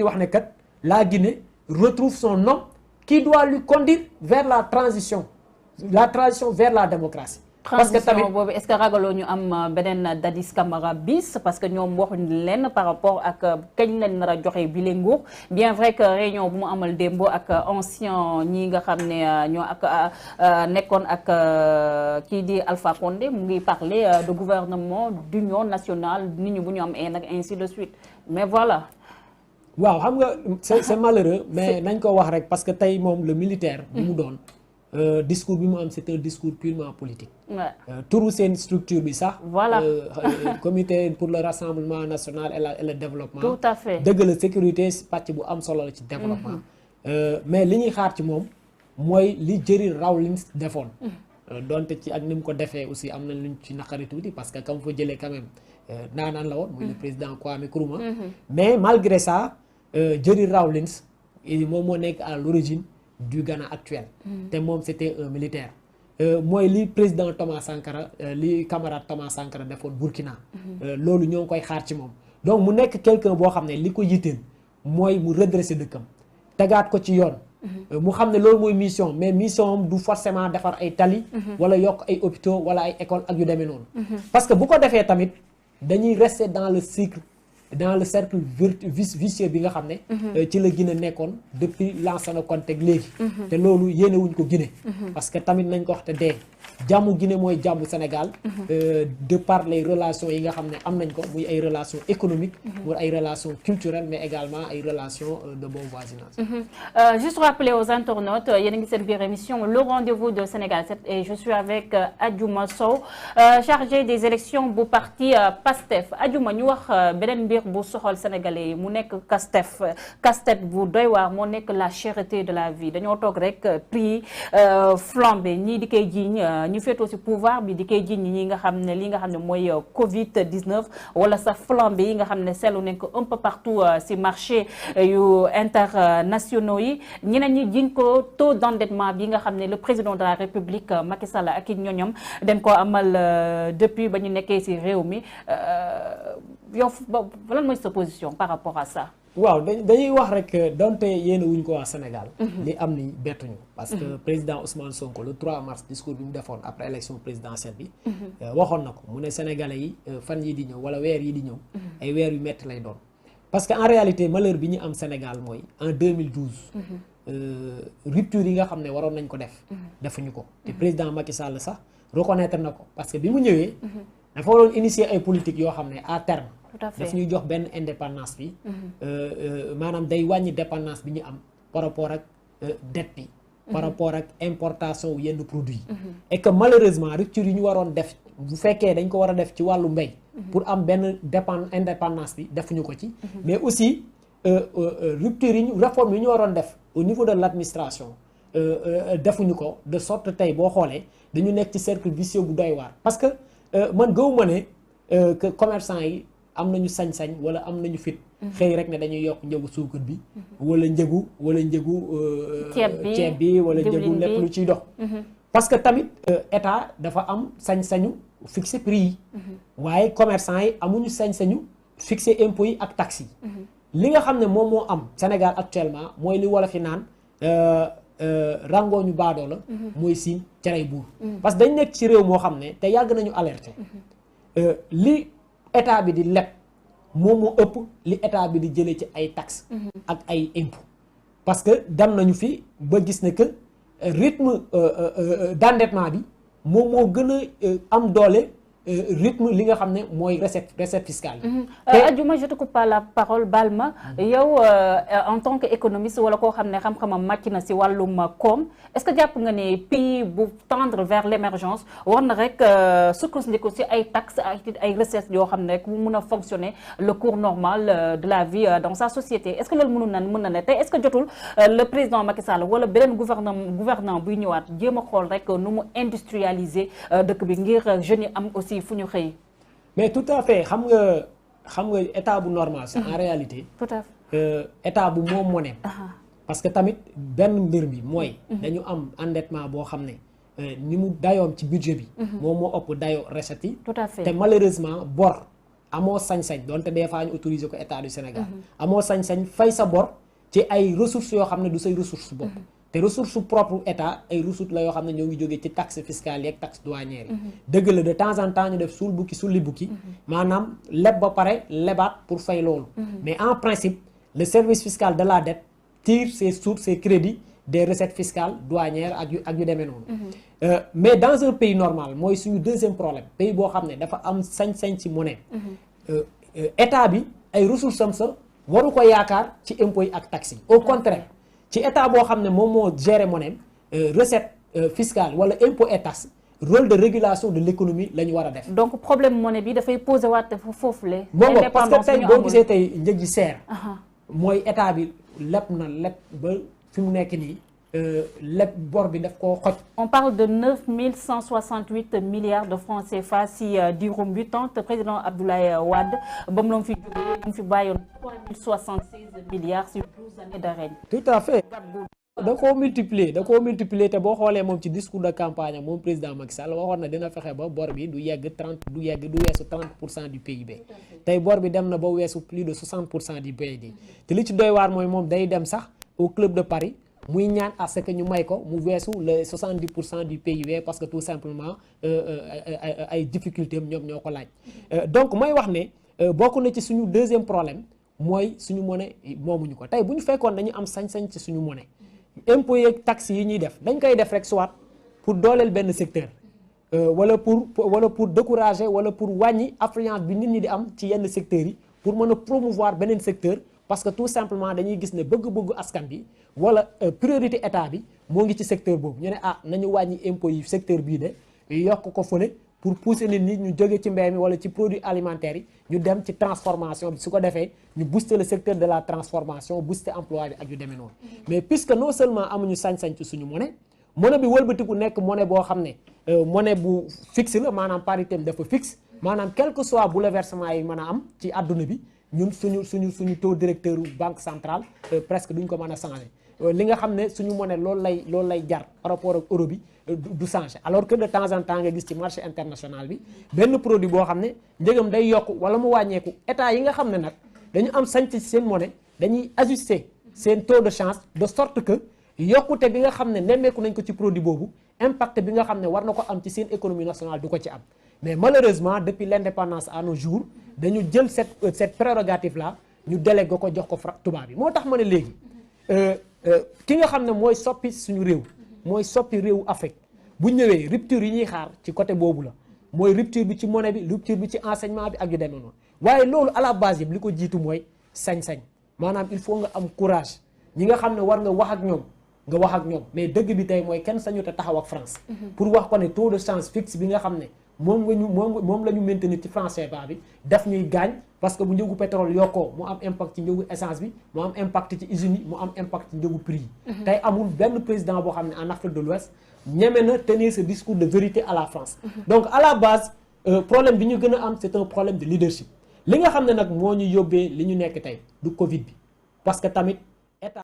wax ne kat la Guinée retrouve son homme qui doit lui conduire vers la transition vers la démocratie. parce que tamit boobu est-ce que ragaloo ñu am beneen Dadis Camara bis parce que ñoom waxuñu leen par rapport ak kañ leen nar a joxe bi leen nguur bien vrai que réunion bu mu amal démb ak ancien ñi nga xam ne ñoo ak nekkoon ak kii di Alpha Condé mu ngi parler de gouvernement d'union nationale nit ñi bu ñu am nag ainsi de suite mais voilà. waaw xam nga c'est malheureux mais nañ ko wax rek parce que tey moom le militaire bi mu doon discours bi mu am c'est un discours purement politique. turu seen structure bi sax. voilà comité pour le rassemblement national et le développement. tout à fait dëgg la sécurité pàcc bu am solo la ci développement. mais li ñuy xaar ci moom mooy li Jerry Rawlings defoon. donte ci ak ni mu ko defee aussi am na luñ ci naqari tuuti parce que kam fa jëlee quand même naanaan la woon. muy le président Kwame Nkrumah. mais malgré ça Jerry Rawlings moom moo nekk à l'origine du Ghana actuel. te moom c'était un militaire. mooy li président Thomas Sankara li camarade Thomas Sankara defoon Burkina. loolu ñoo ngi koy xaar ci moom. donc mu nekk quelqu'un boo xam ne li ko yitteel mooy mu redresser dëkkam tegaat ko ci yoon. mu xam ne loolu mooy mission mais mission am du forcément defar ay tali. wala yokk ay hôpitaux wala ay écoles ak yu demee noonu. parce que bu ko defee tamit dañuy rester dans le cercle vicieux bi nga xam ne ci la Guinée nekkoon depuis Lansana Conté léegi te loolu yéene wuñ ko Guinée parce que tamit nañ ko wax te dee jàmmu Guinée mooy jàmmu Sénégal de par les relations yi nga xam ne am nañ ko muy ay relations économiques muy ay relations culturelles mais également ay relations de bon voisinage. Juste rappeler aux internautes yéen a ngi seen biir émission le rendez-vous de Sénégal 7 et je suis avec Adjouma Sow chargé des élections bu parti PASTEF Adjouma ñu wax beneen mbir bu soxal sénégalais yi mu nekk casse-tête bu doy waar moo nekk la cherté de la vie dañoo toog rek prix flambé ñii di koy jiiñ ñu féetoo ci pouvoir bi di koy jiiñ ñi nga xam ne li nga xam ne mooy Covid 19 wala sa flambé yi nga xam ne seetlu nañ ko un peu partout ci marché yu internationaux yi ñeneen ñi jiiñ ko taux d'endettement bi nga xam ne le président de la République Macky Sall ak i ñoñom dañ ko amal depuis ba ñu nekkee ci réew mi yow lan mooy sa position par rapport à ça. waaw dañuy wax rek donte yéen wuñ ko waa Sénégal. li am ni bettuñu. parce que président Ousmane Sonko le 3 mars discours bi mu defoon après élection présidentielle bi. waxoon na ko mu ne Sénégalais yi fan yi di ñëw wala weer yi di ñëw. ay weer yu metti lay doon. parce que en réalité malheur bi ñu am Sénégal mooy en 2012. rupture yi nga xam ne waroon nañ ko def. defuñu ko te président Macky Sall sax reconnaître na ko parce que bi mu ñëwee. dafa waroon initier ay politique yoo xam ne à terme. daf ñuy jox benn indépendance bi maanaam day wàññi dépendance bi ñu am par rapport ak dette bi par rapport ak importation wu yenn produits et que malheureusement rupture yi ñu waroon def bu fekkee dañ ko war a def ci wàllu mbay pour am benn indépendance bi defuñu ko ci mais aussi rupture yi réforme yi ñu waroon def au niveau de l'administration defuñu ko de sorte tey boo xoolee dañu nekk ci cercle vicieux bu doy waar parce que man gëwuma ne que commerçant yi am nañu sañ-sañ wala am nañu fit xëy rek ne dañuy yokk njëgu suukar bi wala njëgu ceeb bi wala njëgu lépp lu ciy dox parce que tamit état dafa am sañ-sañu fixer prix yi waaye commerçant yi amuñu sañ-sañu fixer impôts yi ak taxes yi li nga xam ne moom moo am Sénégal actuellement mooy li wolof yi naan rangooñu baadoo la mooy siin cerey buur parce que dañ nekk ci réew moo xam ne te yàgg nañu alerter li état bi di leb moom moo ëpp li état bi di jëlee ci ay taxes ak ay impôts parce que dem nañu fi ba gis ne que rythme d'endettement bi moom moo gën a am doole rythme li nga xam ne mooy recette fiscale yi. Adjouma je te coupe pas la parole Balma yow en tant que économiste wala koo xam ne xam-xamam màcc na si wàllum koom est-ce que jàpp nga ne pays bu tendre vers l'émergence war na rek sukkandiku si ay taxes ay recettes yoo xam ne rek mu mun a fonctionner le cours normal de la vie dans sa société est-ce que loolu mën na ne tey est-ce que jotul le président Macky Sall wala beneen gouvernant buy ñëwaat jéem a xool rek nu mu industrialiser dëkk bi ngir jeunes yi am aussi fu ñu xëy. mais tout à fait xam nga état bu normal c'est en réalité. tout à fait état bu moom moo ne. parce que tamit benn mbir bi mooy. dañu am endettement boo xam ne ni mu dayoom ci budget bi. moom moo ëpp dayoo recettes yi. tout à fait te malheureusement bor amoo sañ-sañ donte des fois ñu autoriser ko état du Sénégal amoo sañ-sañ fay sa bor ci ay ressources yoo xam ne du say ressources bopp te ressource propre état ay ressources la yoo xam ne ñoo ngi jógee ci taxe fiscale yeeg taxe douanière yi dëgg la de temps en temps ñu def suul bukki sulli bukki maanaam leb ba pare lebaat pour fay loolu mais en principe le service fiscal de la dette tire ses sources ses crédits des recettes fiscales douanières ak yu demee noonu mais dans un pays normal mooy suñu deuxième problème pays boo xam ne dafa am sañ-sañ ci monnaie état bi ay ressources am sa waru ko yaakaar ci impôts yi ak taxes yi au contraire ci état boo xam ne moom moo gérer monnaie recette fiscale wala impôt et taxe rôle de régulation de l'économie la ñu war a def. donc problème monnaie bi dafay posé waat foofu la. moom parce que tey boo gisee tey njëg yi seer. mooy état bi leb na leb ba fi mu nekk nii leb bor bi daf koo xoj. on parle de 9168 milliards de francs CFA si diirum 8 ans te président Abdoulaye Wade ba mu doon fi jógee mu fi bàyyoon 3076 milliards sur 12 années de règne. tout à fait. da koo multiplier te boo xoolee moom ci discours de campagne moom président Macky Sall waxoon na dina fexe ba bor bi du weesu 30% du PIB tey bor bi dem na ba weesu plus de 60% du PIB te li ci doy waar mooy moom day dem sax au club de Paris muy ñaan à ce que ñu may ko mu weesu le 70% du PIB parce que tout simplement ay difficultés am ñoom ñoo ko laaj donc mooy wax ne bokk na ci suñu deuxième problème mooy suñu monnaie moomuñu ko tey bu ñu fekkoon dañu am sañ-sañ ci suñu monnaie impôts yeeg taxes yi ñuy def dañ koy def rek soit pour dooleel benn secteur wala pour décourager wala pour wàññi affluence bi nit ñi di am ci yenn secteurs yi pour mën a promouvoir beneen secteur parce que tout simplement dañuy gis ne bëgg-bëggu askan bi wala priorité état bi moo ngi ci secteur boobu ñu ne nañu wàññi impôts yi secteur bii de yokk ko fële pour pousser nit ñi ñu jóge ci mbéy mi wala ci produits alimentaires yi ñu dem ci transformation bi su ko defee ñu booster le secteur de la transformation booster emploi bi ak yu demee noonu mais puisque non seulement amuñu sañ-sañ ci suñu monnaie bi wëlbatiku nekk monnaie boo xam ne monnaie bu fixe la maanaam parité am dafa fixe maanaam quel que soit bouleversement yi mën a am ci adduna bi ñun suñu taux directeur banque centrale presque duñ ko mën a changer li nga xam ne suñu monnaie loolu lay jar par rapport ak euro bi du changer alors que de temps en temps nga gis ci marché international bi benn produit boo xam ne njëgam day yokk wala mu wàññeeku état yi nga xam ne nag dañu am sañ ci seen monnaie dañuy ajuster seen taux de change de sorte que yokkute bi nga xam ne nemmeeku nañ ko ci produit boobu impact bi nga xam ne war na ko am ci seen économie nationale du ko ci am mais malheureusement depuis l'indépendance à nos jours dañu jël cette prérogative là ñu délégué ko jox ko tubaab bi moo tax ma ne léegi ki nga xam ne mooy soppi suñu réew mooy soppi réewu Afrique bu ñëwee rupture yi ñuy xaar ci côté boobu la mooy rupture bi ci monnaie bi rupture bi ci enseignement bi ak yu demee noonu waaye loolu à la base yëpp li ko jiitu mooy sañ-sañ maanaam il faut nga am courage ñi nga xam ne war nga wax ak ñoom nga wax ak ñoom mais dëgg bi tey mooy kenn sañu te taxaw ak France pour wax ko ne taux de change fixe bi nga xam ne moom la ñu maintenir ci franc CFA bi daf ñuy gaañ parce que bu njëgu pétrole yokkoo mu am impact ci njëgu essence bi mu am impact ci usines yi mu am impact ci njëgu prix yi tey amul benn président boo xam ne en Afrique de l'Ouest ñeme na tenir ce discours de vérité à la France donc à la base problème bi ñu gën a am c'est un problème de leadership li nga xam ne nag moo ñu yóbbee li ñu nekk tey du Covid bi parce que tamit